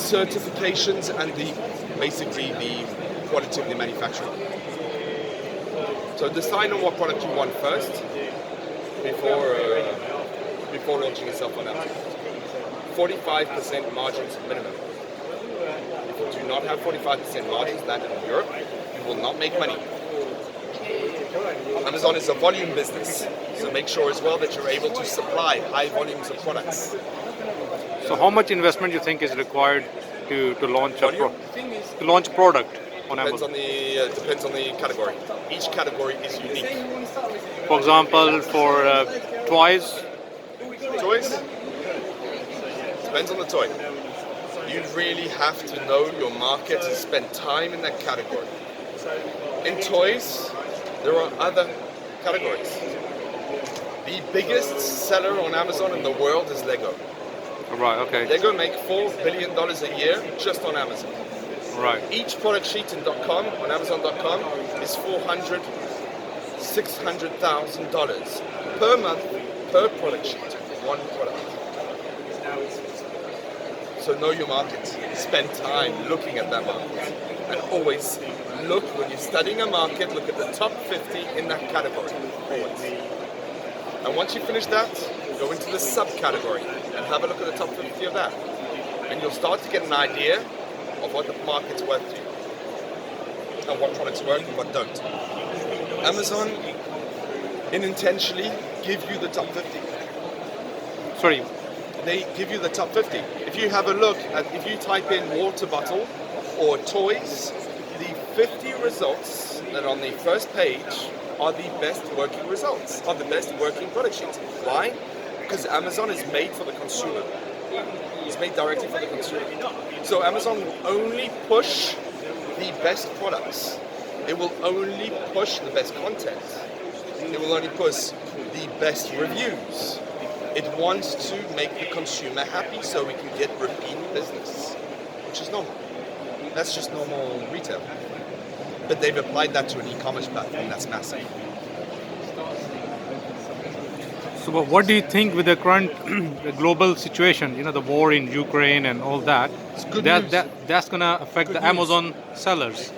certifications and basically the quality of the manufacturing. So decide on what product you want first before launching yourself on Amazon. 45% margins minimum. If you do not have 45% margins landed in Europe, you will not make money. Amazon is a volume business, so make sure as well that you're able to supply high volumes of products. So how much investment you think is required to launch a product on Amazon? Depends on the category. Each category is unique. For example, for toys? Toys? Depends on the toy. You really have to know your market and spend time in that category. In toys, there are other categories. The biggest seller on Amazon in the world is Lego. Right, okay. Lego make $4 billion a year just on Amazon. Right. Each product sheet on Amazon.com is $400,000, $600,000 per month per product sheet, one product. So know your market. Spend time looking at that market. And always look, when you're studying a market, look at the top 50 in that category. Always. And once you finish that, go into the subcategory and have a look at the top 50 of that. And you'll start to get an idea of what the market's worth to you. And what products work and what don't. Amazon unintentionally give you the top 50. Sorry. They give you the top 50. If you have a look at, if you type in water bottle or toys, the 50 results that are on the first page are the best working results, are the best working product sheets. Why? Because Amazon is made for the consumer. It's made directly for the consumer. So Amazon will only push the best products. It will only push the best content. It will only push the best reviews. It wants to make the consumer happy so we can get repeat business, which is normal. That's just normal retail. But they've applied that to an e-commerce platform that's massive. So what do you think with the current the global situation, the war in Ukraine and all that, that's going to affect the Amazon sellers?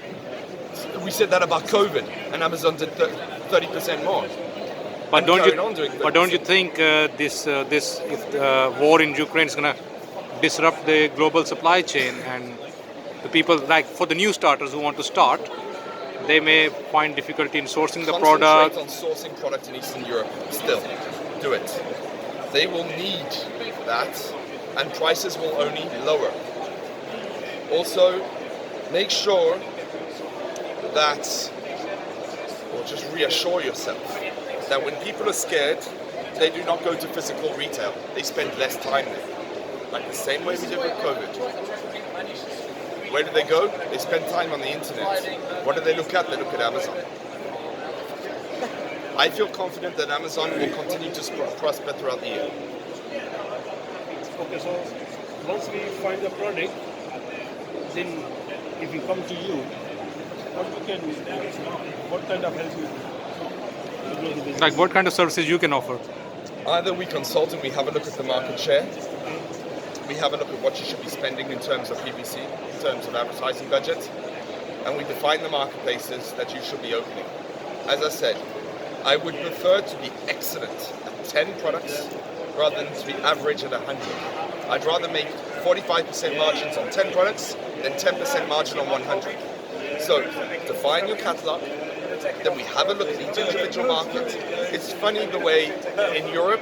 We said that about COVID, and Amazon did 30% more. But don't you think this if the war in Ukraine is going to disrupt the global supply chain, and the people, like for the new starters who want to start, they may find difficulty in sourcing the product? Concentrate on sourcing product in Eastern Europe. Still, do it. They will need that, and prices will only lower. Also, make sure that, or just reassure yourself, that when people are scared, they do not go to physical retail. They spend less time there. Like the same way we did with COVID. Where do they go? They spend time on the internet. What do they look at? They look at Amazon. I feel confident that Amazon will continue to prosper throughout the year. Okay, so once we find the product, then if we come to you, what kind of help you do? Like what kind of services you can offer? Either we consult and we have a look at the market share. We have a look at what you should be spending in terms of PPC, in terms of advertising budget, and we define the marketplaces that you should be opening. As I said, I would prefer to be excellent at 10 products rather than to be average at 100. I'd rather make 45% margins on 10 products than 10% margin on 100. So define your catalog, then we have a look at each individual market. It's funny the way in Europe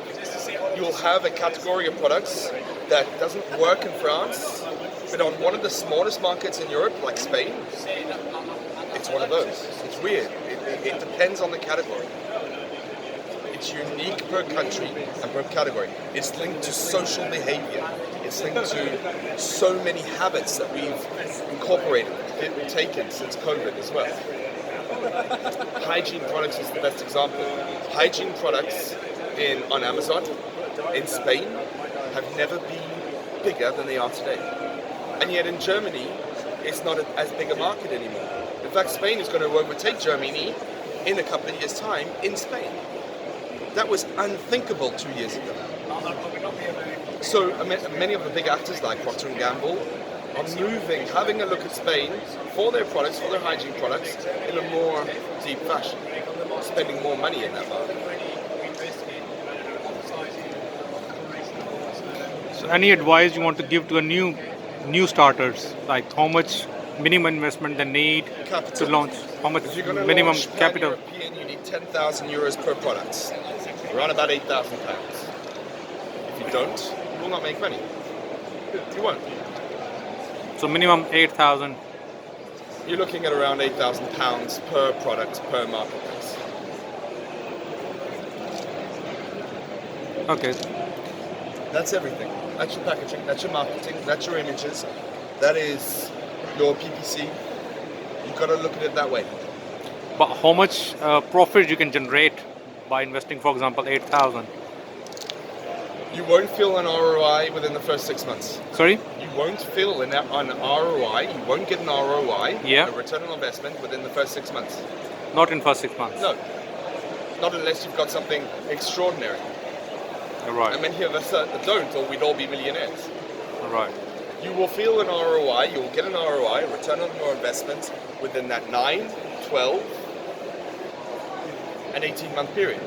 you'll have a category of products that doesn't work in France, but on one of the smallest markets in Europe, like Spain, it's one of those. It's weird. It depends on the category. It's unique per country and per category. It's linked to social behavior. It's linked to so many habits that we've incorporated, taken since COVID as well. Hygiene products is the best example. Hygiene products on Amazon in Spain have never been bigger than they are today. And yet in Germany, it's not as big a market anymore. In fact, Spain is going to overtake Germany in a couple of years' time in Spain. That was unthinkable 2 years ago. So many of the big actors like Procter & Gamble, on moving, having a look at Spain for their products, for their hygiene products, in a more deep fashion, spending more money in that market. So any advice you want to give to a new starters, like how much minimum investment they need Capital. to launch? How much If you're going to minimum launch capital? pan-European, you need 10,000 euros per product, around about 8,000 pounds. If you don't, you will not make money. You won't. So minimum 8,000. You're looking at around 8,000 pounds per product per marketplace. Okay. That's everything. That's your packaging, that's your marketing, that's your images, that is your PPC. You've got to look at it that way. But how much profit you can generate by investing, for example, 8,000? You won't feel an ROI within the first 6 months. Sorry? You won't feel an ROI, you won't get an ROI, Yeah. a return on investment within the first 6 months. Not in first 6 months. No. Not unless you've got something extraordinary. Right. And many of us don't, or we'd all be millionaires. Right. You will feel an ROI, you will get an ROI, a return on your investment, within that 9, 12, and 18-month period.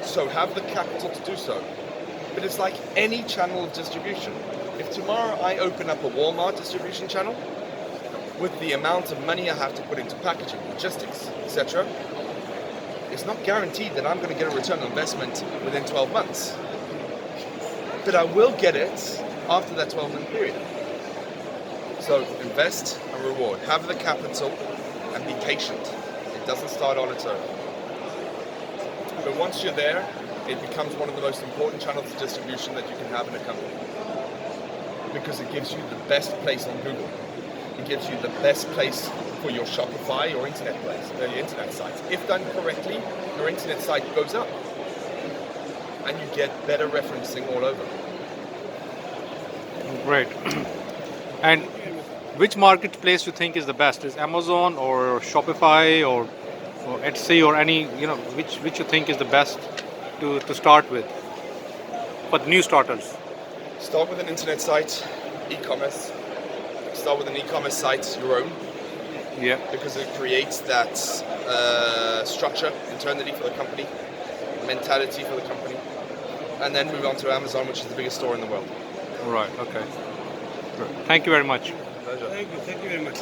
So have the capital to do so. But it's like any channel of distribution. If tomorrow I open up a Walmart distribution channel, with the amount of money I have to put into packaging, logistics, etc., it's not guaranteed that I'm going to get a return on investment within 12 months. But I will get it after that 12-month period. So invest and reward. Have the capital and be patient. It doesn't start on its own. But once you're there, it becomes one of the most important channels of distribution that you can have in a company. Because it gives you the best place on Google. It gives you the best place for your Shopify or internet place, your internet site. If done correctly, your internet site goes up. And you get better referencing all over. Great. And which marketplace you think is the best? Is Amazon or Shopify or Etsy or any, which you think is the best to start with for the new starters? Start with an internet site, e-commerce. Start with an e-commerce site, your own, Yeah. because it creates that structure internally for the company, mentality for the company, and then move on to Amazon, which is the biggest store in the world. Right. Okay. Thank you very much. Pleasure. Thank you very much.